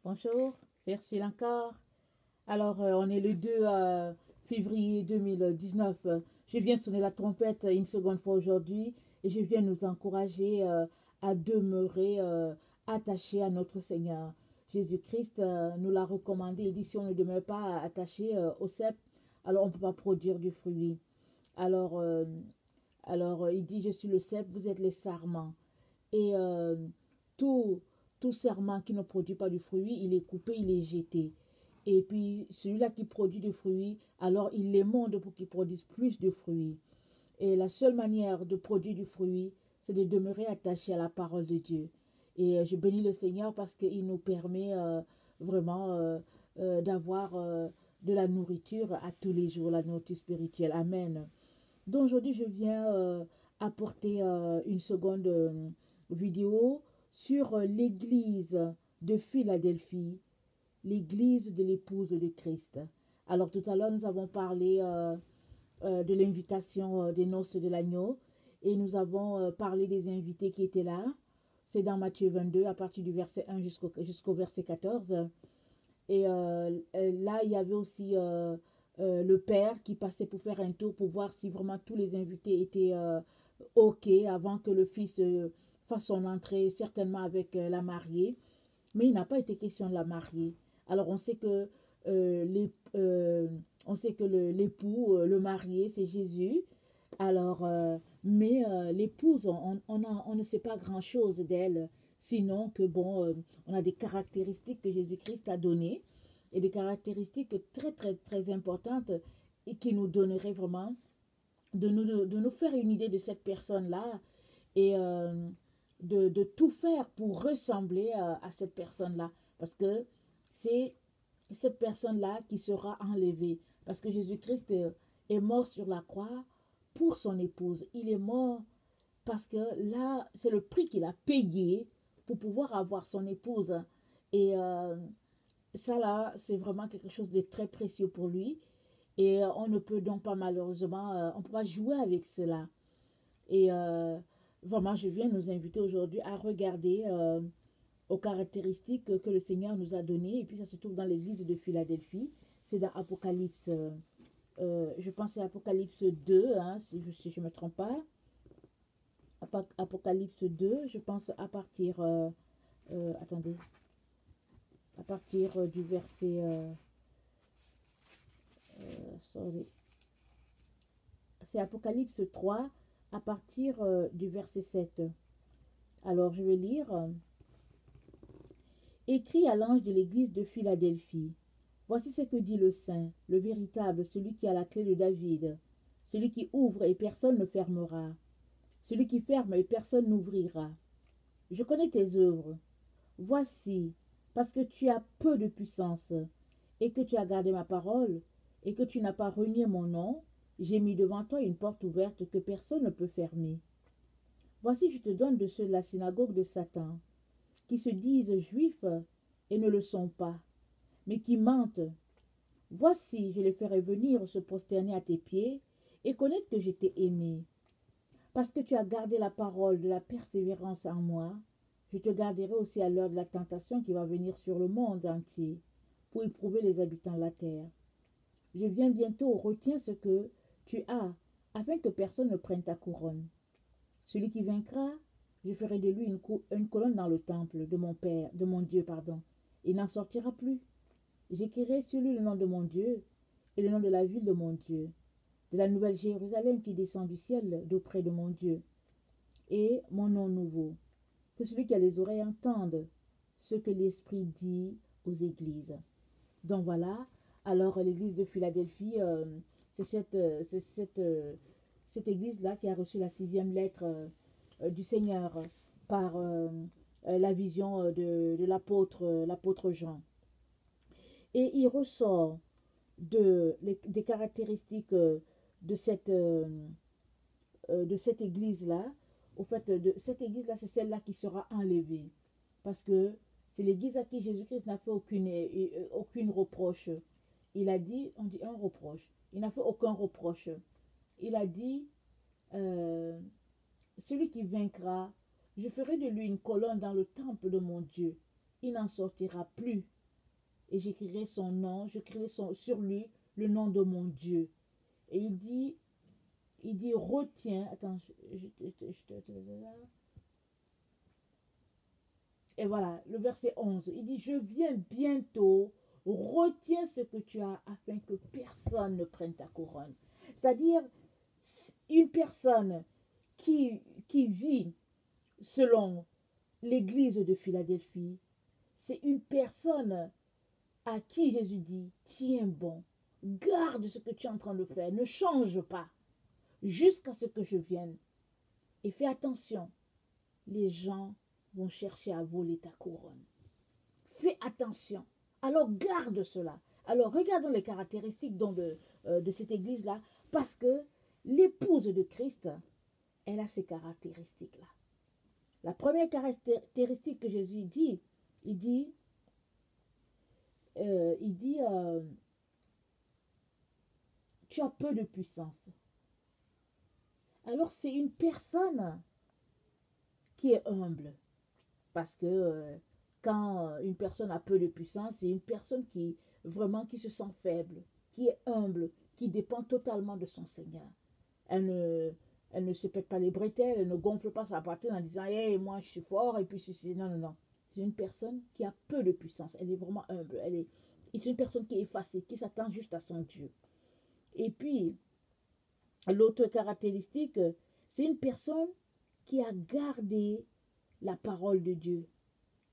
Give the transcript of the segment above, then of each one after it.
Bonjour, c'est Ursule encore. Alors, on est le 2 février 2019. Je viens sonner la trompette une seconde fois aujourd'hui et je viens nous encourager à demeurer attachés à notre Seigneur. Jésus-Christ nous l'a recommandé. Il dit si on ne demeure pas attaché au cep, alors on ne peut pas produire du fruit. Alors, il dit je suis le cep, vous êtes les sarments. Et tout, tout serment qui ne produit pas de fruit, il est coupé, il est jeté. Et puis celui-là qui produit du fruit, alors il les monte pour qu'il produise plus de fruits. Et la seule manière de produire du fruit, c'est de demeurer attaché à la parole de Dieu. Et je bénis le Seigneur parce qu'il nous permet vraiment d'avoir de la nourriture à tous les jours, la nourriture spirituelle. Amen. Donc aujourd'hui, je viens apporter une seconde vidéo sur l'église de Philadelphie, l'église de l'épouse de Christ. Alors tout à l'heure, nous avons parlé de l'invitation des noces de l'agneau et nous avons parlé des invités qui étaient là. C'est dans Matthieu 22 à partir du verset 1 jusqu'au verset 14. Et là, il y avait aussi le père qui passait pour faire un tour pour voir si vraiment tous les invités étaient OK avant que le fils fasse son entrée, certainement avec la mariée. Mais il n'a pas été question de la mariée. Alors on sait que l'époux, le marié, c'est Jésus. Alors, l'épouse, on ne sait pas grand-chose d'elle, sinon que, bon, on a des caractéristiques que Jésus-Christ a données, et des caractéristiques très, très, très importantes, et qui nous donneraient vraiment de nous faire une idée de cette personne-là, et de tout faire pour ressembler à cette personne-là. Parce que c'est cette personne-là qui sera enlevée. Parce que Jésus-Christ est mort sur la croix pour son épouse. Il est mort parce que là, c'est le prix qu'il a payé pour pouvoir avoir son épouse. Et ça là, c'est vraiment quelque chose de très précieux pour lui. Et on ne peut donc pas malheureusement, on ne peut pas jouer avec cela. Et vraiment, je viens nous inviter aujourd'hui à regarder aux caractéristiques que le Seigneur nous a données. Et puis ça se trouve dans l'église de Philadelphie. C'est dans Apocalypse, je pense que c'est Apocalypse 2, hein, si je ne me trompe pas. Apocalypse 2, je pense à partir, attendez, à partir du verset, sorry, c'est Apocalypse 3, à partir du verset 7. Alors je vais lire. Écrit à l'ange de l'église de Philadelphie. Voici ce que dit le saint, le véritable, celui qui a la clé de David, celui qui ouvre et personne ne fermera, celui qui ferme et personne n'ouvrira. Je connais tes œuvres. Voici, parce que tu as peu de puissance, et que tu as gardé ma parole, et que tu n'as pas renié mon nom, j'ai mis devant toi une porte ouverte que personne ne peut fermer. Voici, je te donne de ceux de la synagogue de Satan, qui se disent juifs et ne le sont pas, mais qui mentent. Voici, je les ferai venir se prosterner à tes pieds et connaître que je t'ai aimé. Parce que tu as gardé la parole de la persévérance en moi, je te garderai aussi à l'heure de la tentation qui va venir sur le monde entier, pour éprouver les habitants de la terre. Je viens bientôt, retiens ce que tu as, afin que personne ne prenne ta couronne. Celui qui vaincra, je ferai de lui une colonne dans le temple de mon Père, de mon Dieu, pardon. Il n'en sortira plus. J'écrirai sur lui le nom de mon Dieu et le nom de la ville de mon Dieu, de la nouvelle Jérusalem qui descend du ciel d'auprès de mon Dieu, et mon nom nouveau. Que celui qui a les oreilles entende ce que l'Esprit dit aux églises. Donc voilà, alors l'église de Philadelphie, c'est cette église-là qui a reçu la 6e lettre du Seigneur par la vision de l'apôtre Jean. Et il ressort des caractéristiques de cette église-là. Au fait, de cette église-là, c'est celle-là qui sera enlevée. Parce que c'est l'église à qui Jésus-Christ n'a fait aucune reproche. Il a dit, on dit un reproche. Il n'a fait aucun reproche. Il a dit, celui qui vaincra, je ferai de lui une colonne dans le temple de mon Dieu. il n'en sortira plus. Et j'écrirai son nom, j'écrirai sur lui le nom de mon Dieu. Et il dit, retiens, attends, et voilà, le verset 11, il dit, je viens bientôt, retiens ce que tu as afin que personne ne prenne ta couronne. C'est-à-dire, une personne qui vit selon l'église de Philadelphie, c'est une personne à qui Jésus dit, tiens bon, garde ce que tu es en train de faire, ne change pas jusqu'à ce que je vienne. Et fais attention, les gens vont chercher à voler ta couronne. Fais attention. Alors garde cela. Alors regardons les caractéristiques de cette église-là, parce que l'épouse de Christ, elle a ces caractéristiques-là. La première caractéristique que Jésus dit, il dit, tu as peu de puissance. Alors c'est une personne qui est humble. Parce que quand une personne a peu de puissance, c'est une personne qui se sent faible, qui est humble, qui dépend totalement de son Seigneur. Elle ne se pète pas les bretelles, elle ne gonfle pas sa poitrine en disant hey, moi je suis fort et puis ceci. Non, non, non. C'est une personne qui a peu de puissance. Elle est vraiment humble. C'est une personne qui est effacée, qui s'attend juste à son Dieu. Et puis, l'autre caractéristique, c'est une personne qui a gardé la parole de Dieu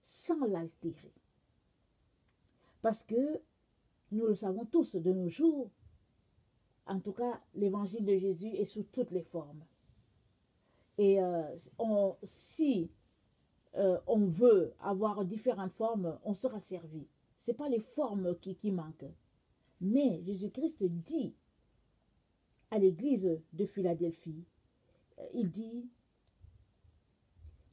sans l'altérer. Parce que nous le savons tous de nos jours, en tout cas, l'évangile de Jésus est sous toutes les formes. Et si on veut avoir différentes formes, on sera servi. Ce n'est pas les formes qui manquent. Mais Jésus-Christ dit à l'église de Philadelphie, il dit,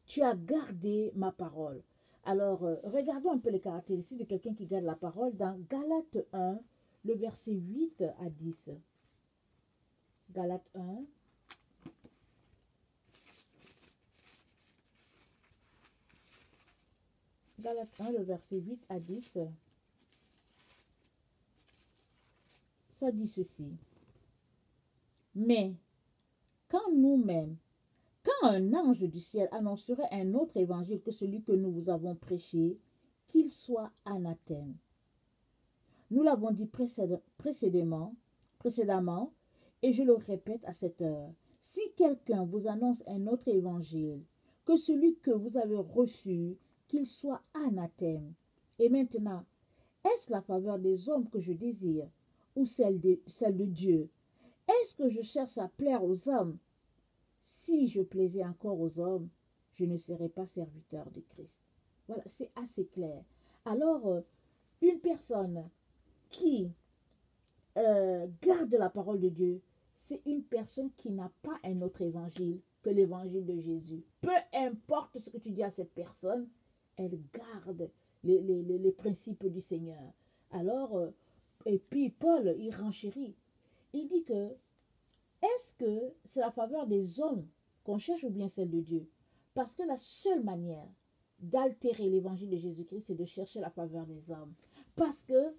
tu as gardé ma parole. Alors, regardons un peu les caractéristiques de quelqu'un qui garde la parole dans Galates 1, le verset 8 à 10. Galates 1. Galates 1, le verset 8 à 10. Ça dit ceci. Mais, quand nous-mêmes, quand un ange du ciel annoncerait un autre évangile que celui que nous vous avons prêché, qu'il soit anathème. Nous l'avons dit précédemment, et je le répète à cette heure. Si quelqu'un vous annonce un autre évangile que celui que vous avez reçu, qu'il soit anathème. Et maintenant, est-ce la faveur des hommes que je désire ou celle de Dieu? Est-ce que je cherche à plaire aux hommes? Si je plaisais encore aux hommes, je ne serais pas serviteur de Christ. Voilà, c'est assez clair. Alors, une personne qui garde la parole de Dieu, c'est une personne qui n'a pas un autre évangile que l'évangile de Jésus. Peu importe ce que tu dis à cette personne, elle garde les principes du Seigneur. Alors, et puis Paul, il renchérit. Il dit que, est-ce que c'est la faveur des hommes qu'on cherche ou bien celle de Dieu? Parce que la seule manière d'altérer l'évangile de Jésus-Christ, c'est de chercher la faveur des hommes. Parce que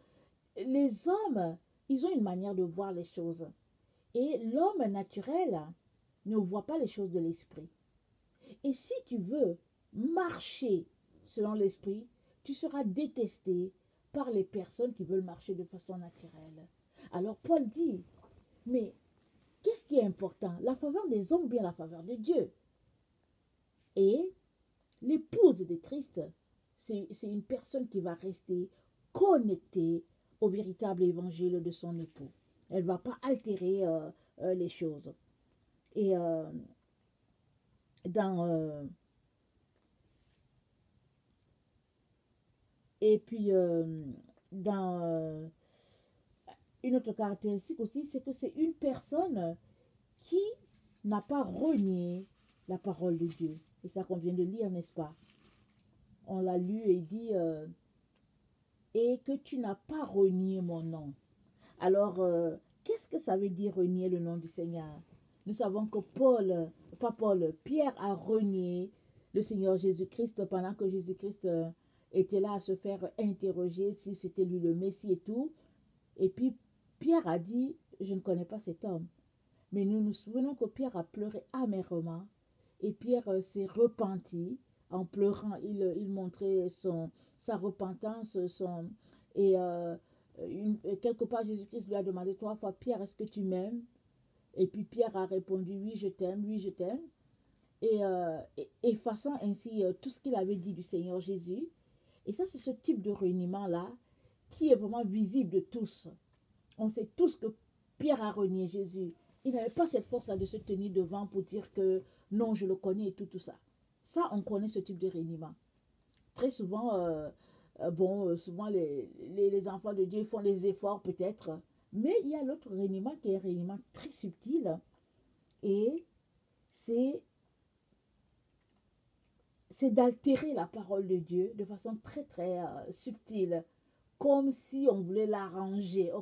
les hommes, ils ont une manière de voir les choses. Et l'homme naturel ne voit pas les choses de l'esprit. Et si tu veux marcher selon l'esprit, tu seras détesté par les personnes qui veulent marcher de façon naturelle. Alors Paul dit, mais qu'est-ce qui est important? La faveur des hommes ou bien la faveur de Dieu? Et l'épouse de Christ, c'est une personne qui va rester connectée au véritable évangile de son époux. Elle ne va pas altérer les choses. Et dans une autre caractéristique aussi, c'est que c'est une personne qui n'a pas renié la parole de Dieu. C'est ça qu'on vient de lire, n'est-ce pas? On l'a lu et il dit et que tu n'as pas renié mon nom. Alors, qu'est-ce que ça veut dire renier le nom du Seigneur? Nous savons que Pierre a renié le Seigneur Jésus-Christ pendant que Jésus-Christ était là à se faire interroger si c'était lui le Messie et tout. Et puis Pierre a dit, je ne connais pas cet homme. Mais nous nous souvenons que Pierre a pleuré amèrement et Pierre s'est repenti en pleurant. Il montrait sa repentance. Et quelque part, Jésus-Christ lui a demandé 3 fois, Pierre, est-ce que tu m'aimes? Et puis Pierre a répondu, oui, je t'aime, oui, je t'aime. Et effaçant ainsi tout ce qu'il avait dit du Seigneur Jésus. Et ça, c'est ce type de réuniment-là qui est vraiment visible de tous. On sait tous que Pierre a renié Jésus. Il n'avait pas cette force-là de se tenir devant pour dire que non, je le connais et tout ça. Ça, on connaît ce type de réuniment. Très souvent, souvent les enfants de Dieu font des efforts peut-être. Mais il y a l'autre réuniment qui est un réuniment très subtil. Et c'est d'altérer la parole de Dieu de façon très très subtile, comme si on voulait l'arranger.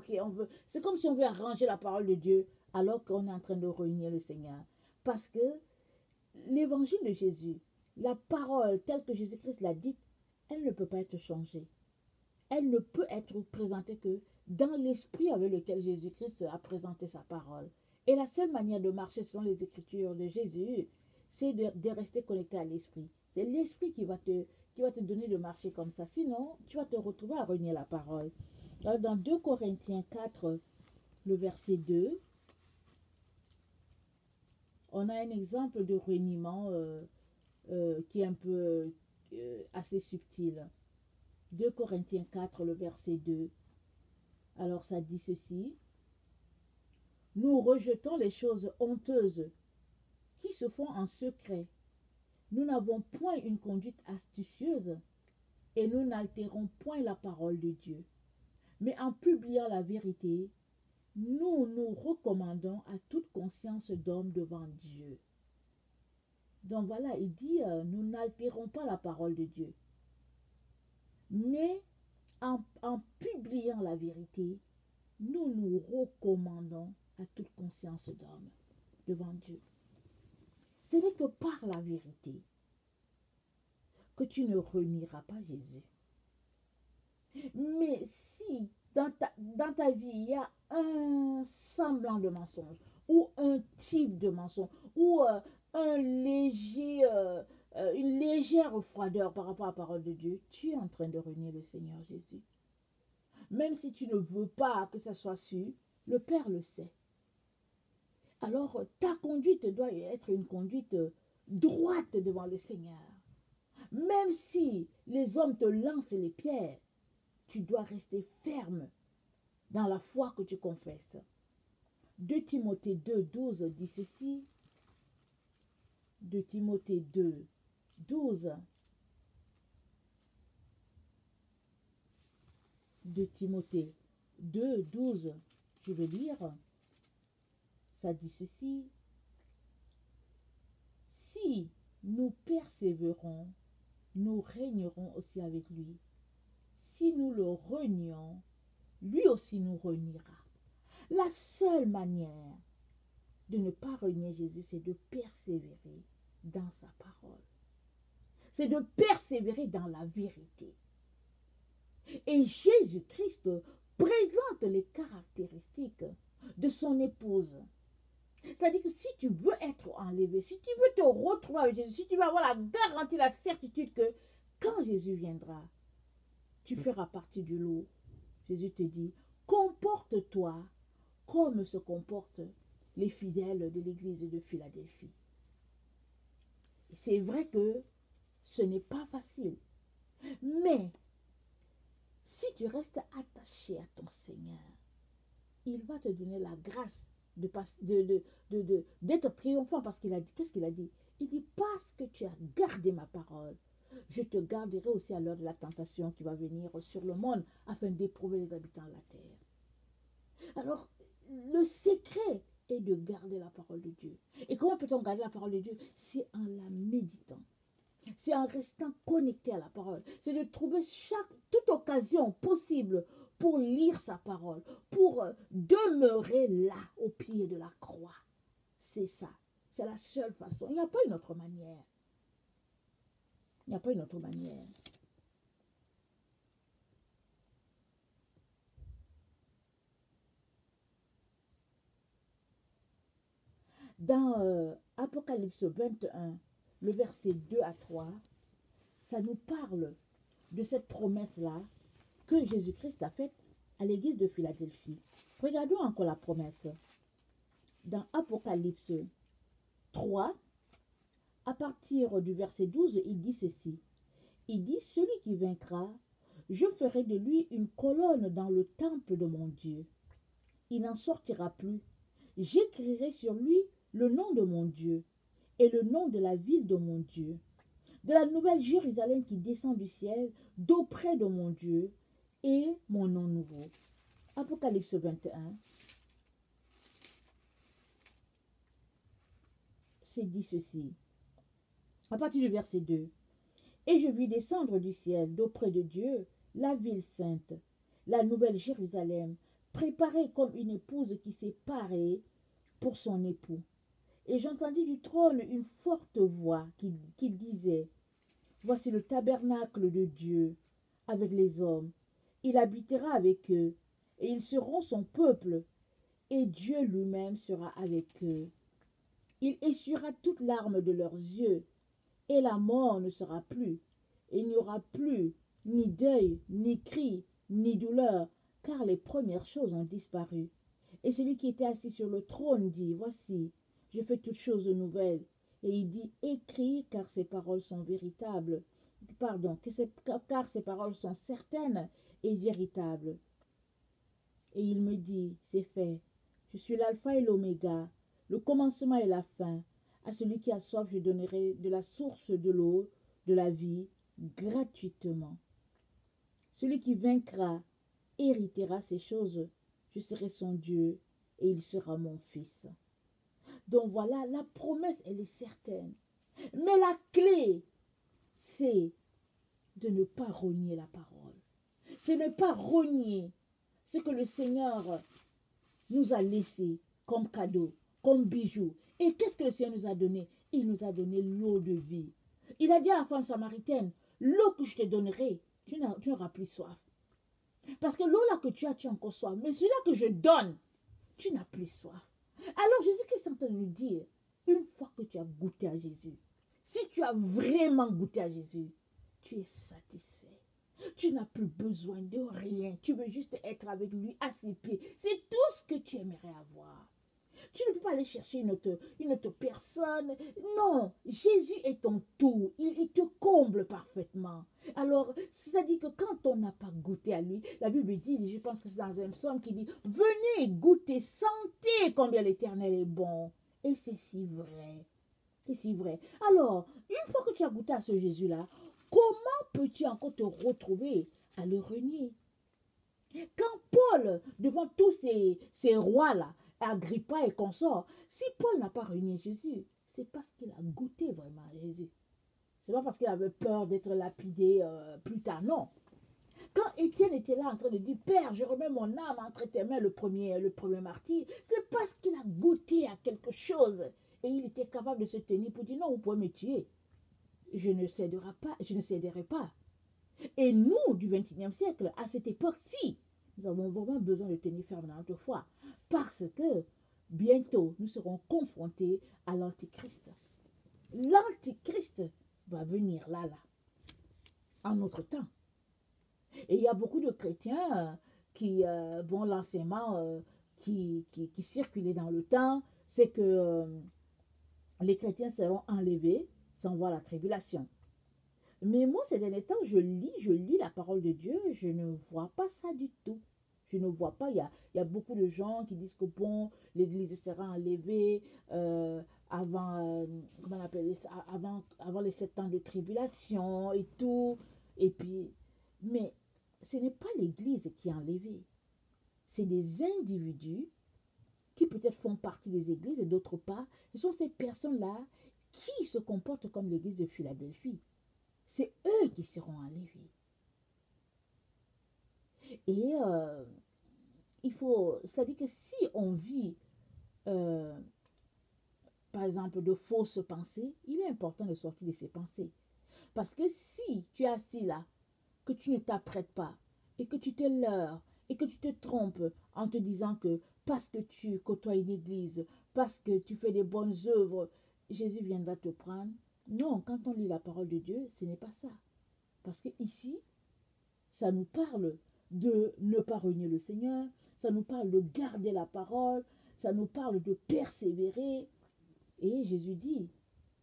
C'est comme si on veut arranger la parole de Dieu alors qu'on est en train de réunir le Seigneur. Parce que l'évangile de Jésus, la parole telle que Jésus-Christ l'a dite, elle ne peut pas être changée. Elle ne peut être présentée que dans l'esprit avec lequel Jésus-Christ a présenté sa parole. Et la seule manière de marcher selon les Écritures de Jésus, c'est de rester connecté à l'esprit. C'est l'esprit qui va te donner de marcher comme ça. Sinon, tu vas te retrouver à renier la parole. Alors, dans 2 Corinthiens 4, le verset 2, on a un exemple de reniement qui est un peu assez subtil. 2 Corinthiens 4, le verset 2. Alors, ça dit ceci. Nous rejetons les choses honteuses qui se font en secret. Nous n'avons point une conduite astucieuse et nous n'altérons point la parole de Dieu. Mais en publiant la vérité, nous nous recommandons à toute conscience d'homme devant Dieu. Donc voilà, il dit, nous n'altérons pas la parole de Dieu. Mais en publiant la vérité, nous nous recommandons à toute conscience d'homme devant Dieu. Ce n'est que par la vérité que tu ne renieras pas Jésus. Mais si dans ta vie, il y a un semblant de mensonge, ou un type de mensonge, ou une légère froideur par rapport à la parole de Dieu, tu es en train de renier le Seigneur Jésus. Même si tu ne veux pas que ça soit su, le Père le sait. Alors, ta conduite doit être une conduite droite devant le Seigneur. Même si les hommes te lancent les pierres, tu dois rester ferme dans la foi que tu confesses. 2 Timothée 2, 12 dit ceci. 2 Timothée 2, 12. 2 Timothée 2, 12. Je vais lire. Ça dit ceci. Si nous persévérons, nous régnerons aussi avec lui. Si nous le renions, lui aussi nous reniera. La seule manière de ne pas renier Jésus, c'est de persévérer dans sa parole. C'est de persévérer dans la vérité. Et Jésus-Christ présente les caractéristiques de son épouse. C'est-à-dire que si tu veux être enlevé, si tu veux te retrouver avec Jésus, si tu veux avoir la garantie, la certitude que quand Jésus viendra, tu feras partie du lot. Jésus te dit, comporte-toi comme se comportent les fidèles de l'église de Philadelphie. C'est vrai que ce n'est pas facile. Mais si tu restes attaché à ton Seigneur, il va te donner la grâce d'être triomphant parce qu'il a dit, qu'est-ce qu'il a dit? Il dit, parce que tu as gardé ma parole, je te garderai aussi à l'heure de la tentation qui va venir sur le monde afin d'éprouver les habitants de la terre. Alors, le secret est de garder la parole de Dieu. Et comment peut-on garder la parole de Dieu? C'est en la méditant. C'est en restant connecté à la parole. C'est de trouver toute occasion possible pour lire sa parole, pour demeurer là, au pied de la croix. C'est ça. C'est la seule façon. Il n'y a pas une autre manière. Il n'y a pas une autre manière. Dans Apocalypse 21, le verset 2 à 3, ça nous parle de cette promesse-là que Jésus-Christ a faite à l'église de Philadelphie. Regardons encore la promesse. Dans Apocalypse 3, à partir du verset 12, il dit ceci. Il dit, celui qui vaincra, je ferai de lui une colonne dans le temple de mon Dieu. Il n'en sortira plus. J'écrirai sur lui le nom de mon Dieu et le nom de la ville de mon Dieu, de la nouvelle Jérusalem qui descend du ciel, d'auprès de mon Dieu et mon nom nouveau. Apocalypse 21, c'est dit ceci, à partir du verset 2. Et je vis descendre du ciel, d'auprès de Dieu, la ville sainte, la nouvelle Jérusalem, préparée comme une épouse qui s'est parée pour son époux. Et j'entendis du trône une forte voix qui disait, voici le tabernacle de Dieu avec les hommes. Il habitera avec eux, et ils seront son peuple, et Dieu lui-même sera avec eux. Il essuiera toute larme de leurs yeux, et la mort ne sera plus, et il n'y aura plus ni deuil, ni cri, ni douleur, car les premières choses ont disparu. Et celui qui était assis sur le trône dit, voici, je fais toutes choses nouvelles. Et il dit, écris, car ces paroles sont véritables. Pardon, car ces paroles sont certaines et véritables. Et il me dit, c'est fait, je suis l'alpha et l'oméga, le commencement et la fin. À celui qui a soif, je donnerai de la source de l'eau, de la vie, gratuitement. Celui qui vaincra héritera ces choses. Je serai son Dieu et il sera mon fils. Donc voilà, la promesse, elle est certaine. Mais la clé, c'est de ne pas renier la parole. C'est ne pas renier ce que le Seigneur nous a laissé comme cadeau, comme bijou. Et qu'est-ce que le Seigneur nous a donné? Il nous a donné l'eau de vie. Il a dit à la femme samaritaine, l'eau que je te donnerai, tu n'auras plus soif. Parce que l'eau là que tu as encore soif. Mais celui-là que je donne, tu n'as plus soif. Alors Jésus-Christ est en train de nous dire, une fois que tu as goûté à Jésus, si tu as vraiment goûté à Jésus, tu es satisfait. Tu n'as plus besoin de rien. Tu veux juste être avec lui à ses pieds. C'est tout ce que tu aimerais avoir. Tu ne peux pas aller chercher une autre personne. Non, Jésus est ton tout. Il te comble parfaitement. Alors, ça dit que quand on n'a pas goûté à lui, la Bible dit, je pense que c'est dans un psaume qui dit, venez goûter, sentez combien l'Éternel est bon. Et c'est si vrai. C'est si vrai. Alors, une fois que tu as goûté à ce Jésus-là, comment peux-tu encore te retrouver à le renier? Quand Paul, devant tous ces rois-là, Agrippa et consorts, si Paul n'a pas renié Jésus, c'est parce qu'il a goûté vraiment à Jésus. C'est pas parce qu'il avait peur d'être lapidé plus tard, non. Quand Étienne était là en train de dire, Père, je remets mon âme entre tes mains, le premier martyr, c'est parce qu'il a goûté à quelque chose. Et il était capable de se tenir pour dire, non, vous pouvez me tuer. Je ne céderai pas. Et nous, du XXIe siècle, à cette époque-ci, nous avons vraiment besoin de tenir ferme dans notre foi. Parce que bientôt, nous serons confrontés à l'Antichrist. L'Antichrist va venir là, en notre temps. Et il y a beaucoup de chrétiens qui, l'enseignement qui circulait dans le temps, c'est que les chrétiens seront enlevés sans voir la tribulation. Mais moi, ces derniers temps, je lis la parole de Dieu, je ne vois pas ça du tout. Je ne vois pas, il y a beaucoup de gens qui disent que bon, l'église sera enlevée avant, comment on appelle ça, avant les 7 ans de tribulation et tout. Et puis, mais ce n'est pas l'église qui est enlevée. C'est des individus qui peut-être font partie des églises et d'autres pas. Ce sont ces personnes-là qui se comportent comme l'église de Philadelphie. C'est eux qui seront enlevés. Et c'est-à-dire que si on vit, par exemple, de fausses pensées, il est important de sortir de ces pensées. Parce que si tu es assis là, que tu ne t'apprêtes pas, et que tu te leurres, et que tu te trompes en te disant que parce que tu côtoies une église, parce que tu fais des bonnes œuvres, Jésus viendra te prendre. Non, quand on lit la parole de Dieu, ce n'est pas ça. Parce que ici, ça nous parle de ne pas renier le Seigneur, ça nous parle de garder la parole, ça nous parle de persévérer. Et Jésus dit,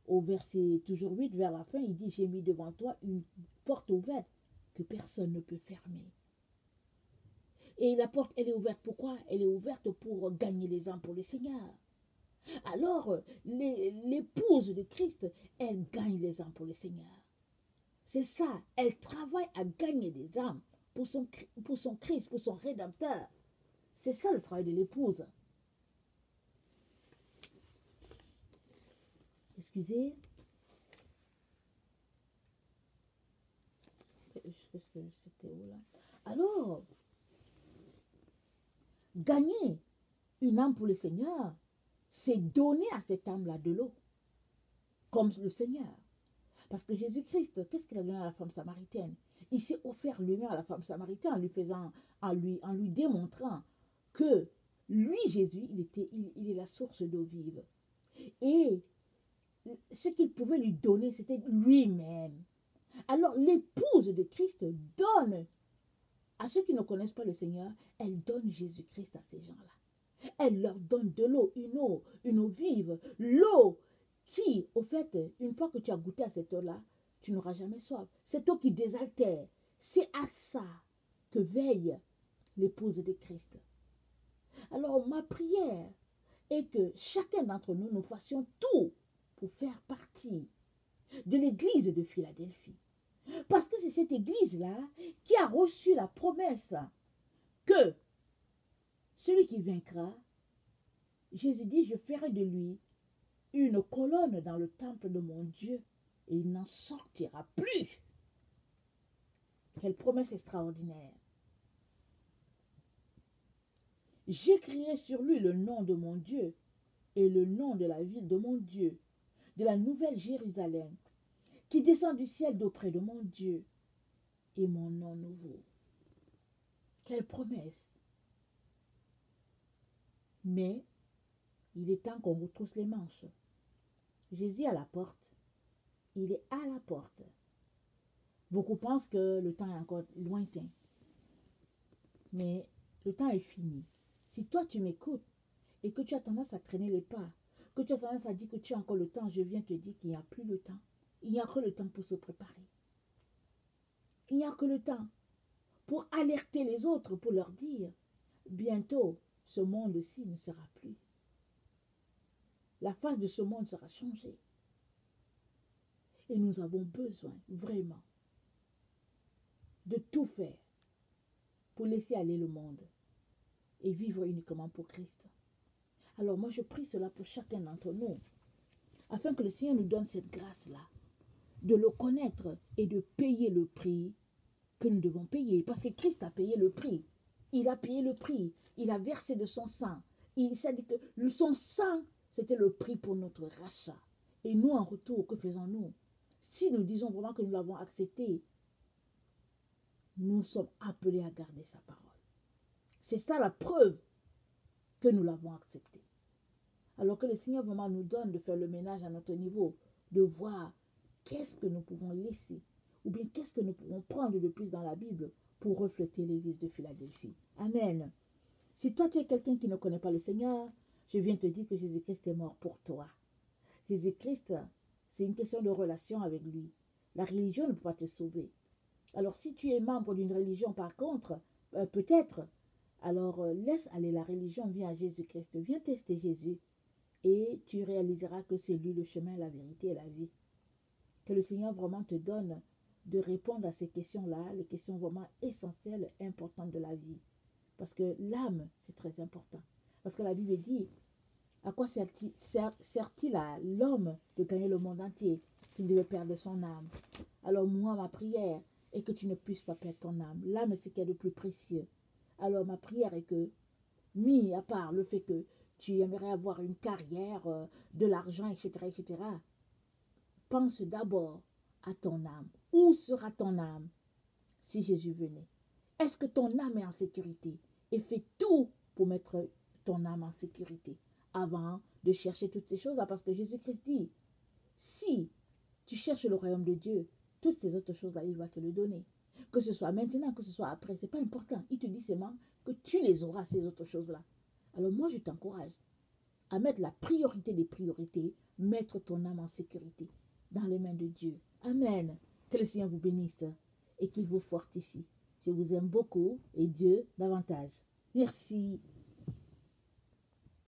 au verset toujours 8, vers la fin, il dit, j'ai mis devant toi une porte ouverte que personne ne peut fermer. Et la porte, elle est ouverte pourquoi? Elle est ouverte pour gagner les âmes pour le Seigneur. Alors, l'épouse de Christ, elle gagne les âmes pour le Seigneur. C'est ça, elle travaille à gagner des âmes pour son Christ, pour son Rédempteur. C'est ça le travail de l'épouse. Excusez. C'était où là? Alors, gagner une âme pour le Seigneur, c'est donner à cette âme-là de l'eau, comme le Seigneur. Parce que Jésus-Christ, qu'est-ce qu'il a donné à la femme samaritaine? Il s'est offert lui-même à la femme samaritaine en lui démontrant que lui, Jésus, il est la source d'eau vive. Et ce qu'il pouvait lui donner, c'était lui-même. Alors l'épouse de Christ donne à ceux qui ne connaissent pas le Seigneur, elle donne Jésus-Christ à ces gens-là. Elle leur donne de l'eau, une eau vive, l'eau qui, au fait, une fois que tu as goûté à cette eau-là, tu n'auras jamais soif. Cette eau qui désaltère, c'est à ça que veille l'épouse de Christ. Alors ma prière est que chacun d'entre nous, nous fassions tout pour faire partie de l'église de Philadelphie. Parce que c'est cette église-là qui a reçu la promesse que celui qui vaincra, Jésus dit, je ferai de lui une colonne dans le temple de mon Dieu et il n'en sortira plus. Quelle promesse extraordinaire. J'écrirai sur lui le nom de mon Dieu et le nom de la ville de mon Dieu, de la nouvelle Jérusalem, qui descend du ciel d'auprès de mon Dieu, et mon nom nouveau. Quelle promesse! Mais il est temps qu'on retrousse les manches. Jésus est à la porte. Il est à la porte. Beaucoup pensent que le temps est encore lointain. Mais le temps est fini. Si toi tu m'écoutes et que tu as tendance à traîner les pas, que tu as tendance à dire que tu as encore le temps, je viens te dire qu'il n'y a plus le temps. Il n'y a que le temps pour se préparer. Il n'y a que le temps pour alerter les autres, pour leur dire, bientôt, ce monde-ci ne sera plus. La face de ce monde sera changée. Et nous avons besoin, vraiment, de tout faire pour laisser aller le monde et vivre uniquement pour Christ. Alors moi, je prie cela pour chacun d'entre nous, afin que le Seigneur nous donne cette grâce-là, de le connaître et de payer le prix que nous devons payer. Parce que Christ a payé le prix. Il a payé le prix. Il a versé de son sang. Il s'est dit que son sang, c'était le prix pour notre rachat. Et nous, en retour, que faisons-nous? Si nous disons vraiment que nous l'avons accepté, nous sommes appelés à garder sa parole. C'est ça la preuve que nous l'avons accepté. Alors que le Seigneur vraiment nous donne de faire le ménage à notre niveau, de voir qu'est-ce que nous pouvons laisser, ou bien qu'est-ce que nous pouvons prendre de plus dans la Bible pour refléter l'église de Philadelphie. Amen. Si toi tu es quelqu'un qui ne connaît pas le Seigneur, je viens te dire que Jésus-Christ est mort pour toi. Jésus-Christ, c'est une question de relation avec lui. La religion ne peut pas te sauver. Alors si tu es membre d'une religion par contre, peut-être, alors laisse aller la religion, viens à Jésus-Christ, viens tester Jésus et tu réaliseras que c'est lui le chemin, la vérité et la vie. Que le Seigneur vraiment te donne de répondre à ces questions-là, les questions vraiment essentielles, importantes de la vie. Parce que l'âme, c'est très important. Parce que la Bible dit, à quoi sert-il à l'homme de gagner le monde entier s'il devait perdre son âme? Alors moi, ma prière est que tu ne puisses pas perdre ton âme. L'âme, c'est ce qu'il y a de plus précieux. Alors ma prière est que, mis à part le fait que tu aimerais avoir une carrière, de l'argent, etc., etc., pense d'abord à ton âme. Où sera ton âme si Jésus venait? Est-ce que ton âme est en sécurité? Et fais tout pour mettre ton âme en sécurité avant de chercher toutes ces choses-là. Parce que Jésus-Christ dit, si tu cherches le royaume de Dieu, toutes ces autres choses-là, il va te le donner. Que ce soit maintenant, que ce soit après, c'est pas important. Il te dit seulement que tu les auras, ces autres choses-là. Alors moi, je t'encourage à mettre la priorité des priorités, mettre ton âme en sécurité dans les mains de Dieu. Amen. Que le Seigneur vous bénisse et qu'il vous fortifie. Je vous aime beaucoup et Dieu davantage. Merci.